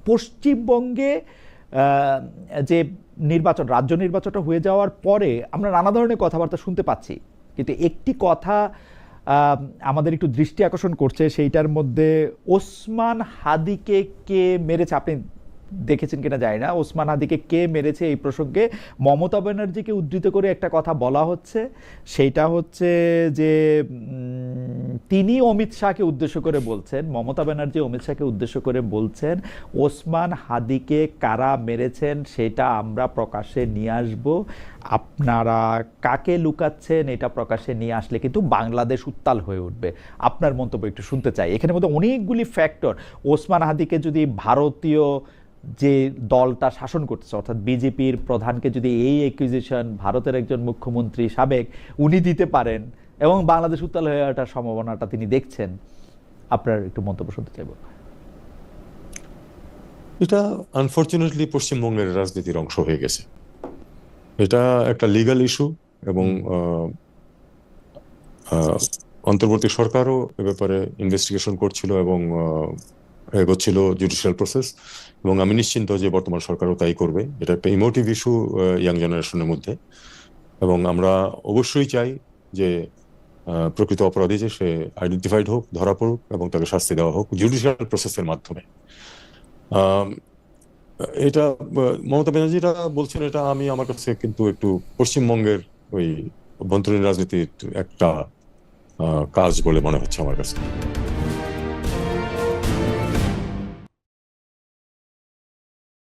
পশ্চিমবঙ্গে যে নির্বাচন, রাজ্য নির্বাচনটা হয়ে যাওয়ার পরে আমরা নানা ধরনের কথাবার্তা শুনতে পাচ্ছি, কিন্তু একটি কথা আমাদের একটু দৃষ্টি আকর্ষণ করছে, সেইটার মধ্যে ওসমান হাদিকে কে মেরেছে, আপনি দেখেছেন কিনা জানি না, ওসমান হাদিকে কে মেরেছে এই প্রসঙ্গে মমতা ব্যানার্জিকে উদ্ধৃত করে একটা কথা বলা হচ্ছে। সেইটা হচ্ছে যে তিনি অমিত শাহকে উদ্দেশ্য করে বলছেন, মমতা ব্যানার্জি অমিত শাহকে উদ্দেশ্য করে বলছেন ওসমান হাদিকে কারা মেরেছেন সেটা আমরা প্রকাশ্যে নিয়ে আসব, আপনারা কাকে লুকাচ্ছেন এটা প্রকাশ্যে নিয়ে আসলে কিন্তু বাংলাদেশ উত্তাল হয়ে উঠবে। আপনার মন্তব্য একটু শুনতে চাই। এখানের মধ্যে অনেকগুলি ফ্যাক্টর, ওসমান হাদিকে যদি ভারতীয় যে দলটা শাসন করতেছে অর্থাৎ বিজেপির প্রধানকে যদি এই অ্যাকুইজিশন ভারতের একজন মুখ্যমন্ত্রী সাবেক উনি দিতে পারেন এবং বাংলাদেশ উত্তাল হয়ে ওঠার সম্ভাবনাটা তিনি দেখছেন, আপনার একটু মন্তব্য শুনতে চাইব। এটা আনফরচুনেটলি পশ্চিমবঙ্গের রাজনীতির অংশ হয়ে গেছে। এটা একটা লিগ্যাল ইস্যু এবং অন্তর্বর্তী সরকারও এ ব্যাপারে ইনভেস্টিগেশন করছিল এবং এগোচ্ছিল জুডিশিয়াল প্রসেস, এবং আমি নিশ্চিন্ত যে বর্তমান সরকারও তাই করবে। এটা একটা ইমোটিভ ইস্যু ইয়াং জেনারেশনের মধ্যে, এবং আমরা অবশ্যই চাই যে প্রকৃত অপরাধী যে সে আইডেন্টিফাইড হোক, ধরা পড়ুক এবং তাকে শাস্তি দেওয়া হোক জুডিশিয়াল প্রসেসের মাধ্যমে। এটা মমতা ব্যানার্জিরা বলছেন, এটা আমি আমার কাছে কিন্তু একটু পশ্চিমবঙ্গের ওই অভ্যন্তরীণ রাজনীতির একটা কাজ বলে মনে হচ্ছে আমার কাছে।